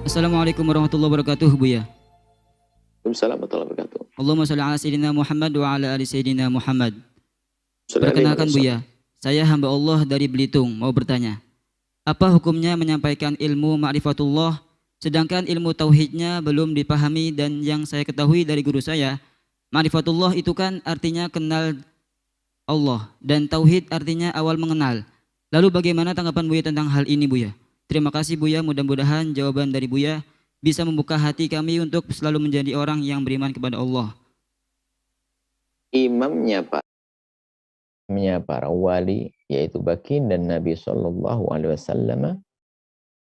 Assalamualaikum warahmatullahi wabarakatuh, Buya. Waalaikumsalam warahmatullahi wabarakatuh. Allahumma sholli ala sayyidina Muhammad wa ala ali sayyidina Muhammad. Assalamualaikum Perkenalkan, warahmatullahi Buya, saya hamba Allah dari Belitung mau bertanya. Apa hukumnya menyampaikan ilmu ma'rifatullah sedangkan ilmu tauhidnya belum dipahami, dan yang saya ketahui dari guru saya, ma'rifatullah itu kan artinya kenal Allah dan tauhid artinya awal mengenal. Lalu bagaimana tanggapan Buya tentang hal ini, Buya? Terima kasih, Buya. Mudah-mudahan jawaban dari Buya bisa membuka hati kami untuk selalu menjadi orang yang beriman kepada Allah. Imamnya para wali, yaitu baginda Nabi Shallallahu Alaihi Wasallam,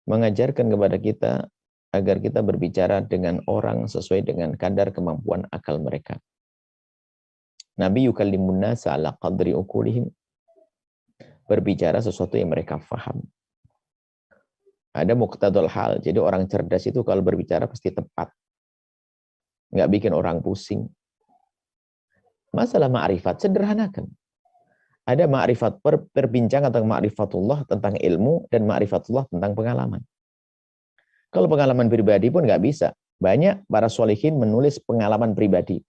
mengajarkan kepada kita agar kita berbicara dengan orang sesuai dengan kadar kemampuan akal mereka. Nabi yukallimun nasa ala qadri ukulihim, berbicara sesuatu yang mereka faham. Ada muqtadul hal, jadi orang cerdas itu kalau berbicara pasti tepat, nggak bikin orang pusing. Masalah ma'rifat sederhanakan. Ada ma'rifat perbincangan tentang ma'rifatullah, tentang ilmu, dan ma'rifatullah tentang pengalaman. Kalau pengalaman pribadi pun nggak bisa. Banyak para sholihin menulis pengalaman pribadi.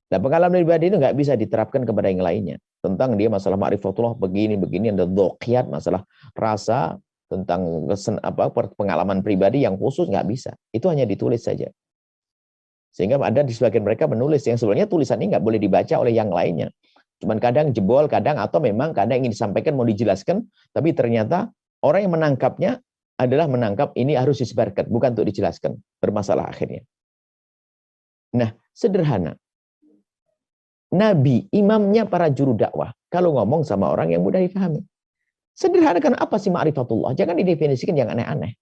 Nah, pengalaman pribadi itu nggak bisa diterapkan kepada yang lainnya. Tentang dia masalah ma'rifatullah begini, ada dhokiyat, masalah rasa, tentang pengalaman pribadi yang khusus nggak bisa. Itu hanya ditulis saja. Sehingga ada di sebagian mereka menulis yang sebenarnya tulisan ini nggak boleh dibaca oleh yang lainnya. Cuman kadang jebol, kadang atau memang kadang ingin disampaikan, mau dijelaskan, tapi ternyata orang yang menangkapnya adalah menangkap ini harus disebarkan, bukan untuk dijelaskan. Bermasalah akhirnya. Nah, sederhana. Nabi, imamnya para juru dakwah, kalau ngomong sama orang yang mudah dipahami. Sederhanakan apa sih ma'rifatullah? Jangan didefinisikan yang aneh-aneh.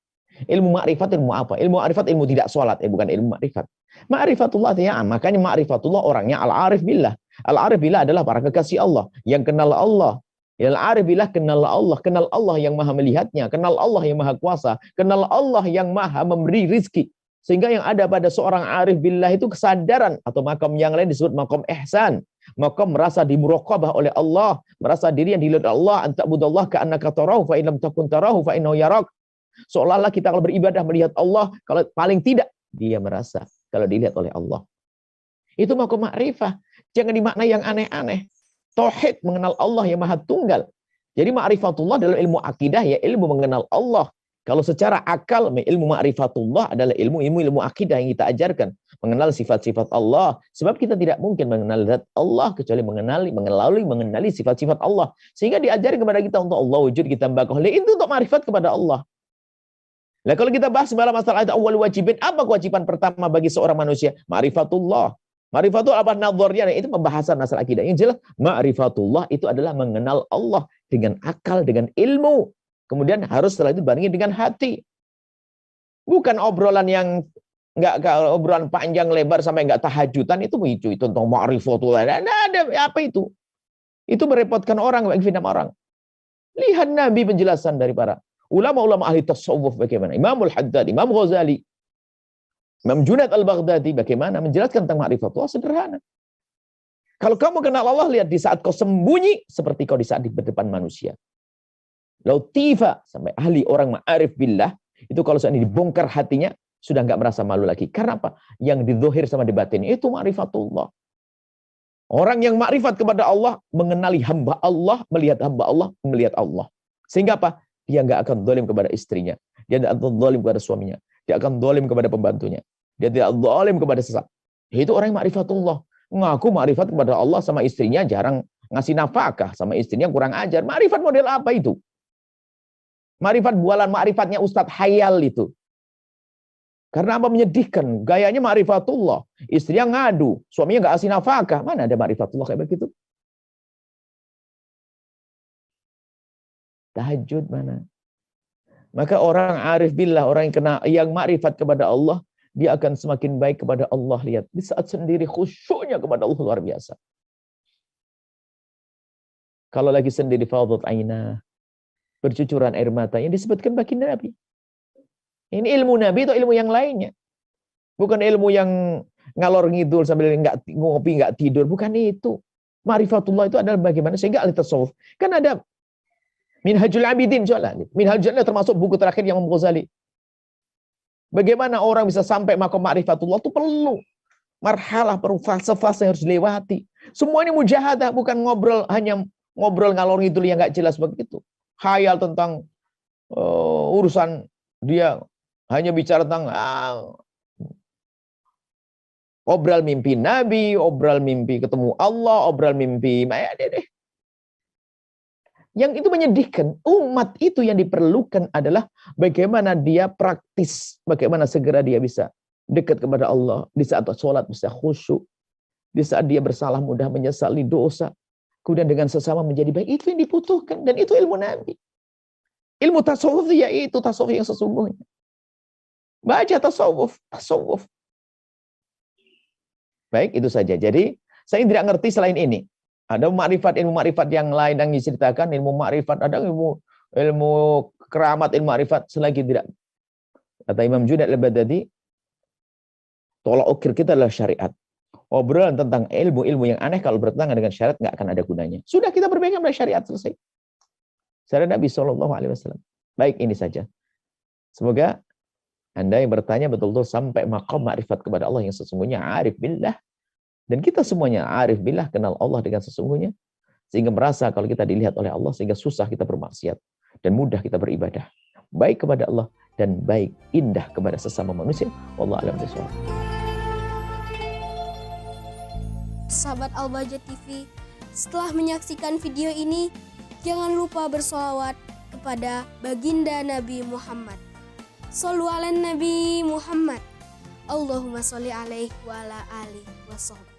Ilmu ma'rifat, ilmu apa? Ilmu ma'rifat, ilmu tidak sholat. Bukan ilmu ma'rifat. Ma'rifatullah artinya, makanya ma'rifatullah orangnya al-arif billah. Al-arif billah adalah para kekasih Allah, yang kenal Allah. Al-arif billah kenal Allah. Kenal Allah yang maha melihatnya. Kenal Allah yang maha kuasa. Kenal Allah yang maha memberi rizki. Sehingga yang ada pada seorang arif billah itu kesadaran, atau makam yang lain disebut makam ihsan. Makam merasa dimuraqabah oleh Allah, merasa diri yang dilihat Allah, anta'budallah ka'annaka tarahu fa in lam takun tarahu fa innahu yarak. Seolah-olah kita kalau beribadah melihat Allah, kalau paling tidak dia merasa kalau dilihat oleh Allah. Itu makam ma'rifah. Jangan dimaknai yang aneh-aneh. Tauhid, mengenal Allah yang maha tunggal. Jadi ma'rifatullah dalam ilmu akidah ya ilmu mengenal Allah. Kalau secara akal, ilmu ma'rifatullah adalah ilmu akidah yang kita ajarkan. Mengenal sifat-sifat Allah. Sebab kita tidak mungkin mengenal zat Allah kecuali mengenali sifat-sifat Allah. Sehingga diajari kepada kita untuk Allah wujud, kita mbakah. Itu untuk ma'rifat kepada Allah. Nah, kalau kita bahas masalah awal wajibin, apa kewajiban pertama bagi seorang manusia? Ma'rifatullah. Ma'rifatullah apa nadharnya? Itu pembahasan masalah akidah. Yang jelas, ma'rifatullah itu adalah mengenal Allah dengan akal, dengan ilmu. Kemudian harus setelah itu bandingin dengan hati. Bukan obrolan yang obrolan panjang lebar sampai nggak tahajudan, itu tentang ma'rifatullah. Nah, ada apa itu? Itu merepotkan orang, bagi orang. Lihat Nabi penjelasan dari para ulama-ulama ahli tasawuf bagaimana. Imamul Haddad, Imam Ghazali, Imam Junaid al-Baghdadi bagaimana menjelaskan tentang ma'rifatullah sederhana. Kalau kamu kenal Allah, lihat di saat kau sembunyi seperti kau di saat di depan manusia. Lautifa, sampai ahli orang ma'arif billah, itu kalau seandainya dibongkar hatinya, sudah nggak merasa malu lagi. Karena apa? Yang didzohir sama dibatin itu ma'rifatullah. Orang yang ma'rifat kepada Allah, mengenali hamba Allah, melihat hamba Allah, melihat Allah. Sehingga apa? Dia nggak akan zalim kepada istrinya. Dia tidak akan zalim kepada suaminya. Dia akan zalim kepada pembantunya. Dia tidak zalim kepada sesat. Itu orang yang ma'rifatullah. Ngaku ma'rifat kepada Allah sama istrinya, jarang ngasih nafkah, sama istrinya kurang ajar. Ma'rifat model apa itu? Ma'rifat bualan, ma'rifatnya Ustadz Hayal itu. Karena apa? Menyedihkan. Gayanya ma'rifatullah. Istrinya ngadu, suaminya nggak kasih nafkah. Mana ada ma'rifatullah kayak begitu? Tahajud mana? Maka orang arif billah, orang yang ma'rifat kepada Allah, dia akan semakin baik kepada Allah. Lihat, di saat sendiri khusyuknya kepada Allah luar biasa. Kalau lagi sendiri fadhat ainah, bercucuran air mata, yang disebutkan baginda Nabi. Ini ilmu Nabi atau ilmu yang lainnya? Bukan ilmu yang ngalor ngidul sambil nggak ngopi, nggak tidur. Bukan itu. Ma'rifatullah itu adalah bagaimana sehingga ahli tasawuf. Kan ada Minhajul Abidin, Minhajul Abidin termasuk buku terakhir yang Imam Ghazali. Bagaimana orang bisa sampai maqam ma'rifatullah itu perlu marhalah, perlu fase-fase yang harus dilewati. Semua ini mujahadah, bukan ngobrol, hanya ngobrol ngalor ngidul yang nggak jelas begitu. Khayal tentang urusan dia hanya bicara tentang obral mimpi Nabi, obral mimpi ketemu Allah, obral mimpi deh. Yang itu menyedihkan. Umat itu yang diperlukan adalah bagaimana dia praktis, bagaimana segera dia bisa dekat kepada Allah, di saat sholat bisa khusyuk, di saat dia bersalah mudah menyesali dosa, kemudian dengan sesama menjadi baik. Itu yang dibutuhkan, dan itu ilmu Nabi. Ilmu tasawuf yaitu tasawuf yang sesungguhnya. Baca tasawuf. Baik, itu saja. Jadi saya tidak ngerti selain ini. Ada ilmu makrifat yang lain yang diceritakan, ilmu makrifat, ada ilmu keramat, ilmu makrifat, selagi tidak. Kata Imam Junaid al-Baghdadi, tolak ukur kita adalah syariat. Obrolan tentang ilmu-ilmu yang aneh kalau bertentangan dengan syariat nggak akan ada gunanya. Sudah, kita berpegang pada syariat, selesai. Syariat Nabi SAW. Baik, ini saja. Semoga Anda yang bertanya betul-betul sampai maqam makrifat kepada Allah yang sesungguhnya, arif billah. Dan kita semuanya arif billah, kenal Allah dengan sesungguhnya. Sehingga merasa kalau kita dilihat oleh Allah, sehingga susah kita bermaksiat. Dan mudah kita beribadah. Baik kepada Allah, dan baik, indah kepada sesama manusia. Wallahu a'lam bishawab. Sahabat Al-Bahjah TV, setelah menyaksikan video ini, jangan lupa bersolawat kepada baginda Nabi Muhammad. Shollu ala Nabi Muhammad. Allahumma sholli alaihi wa ala alihi wa sahbihi.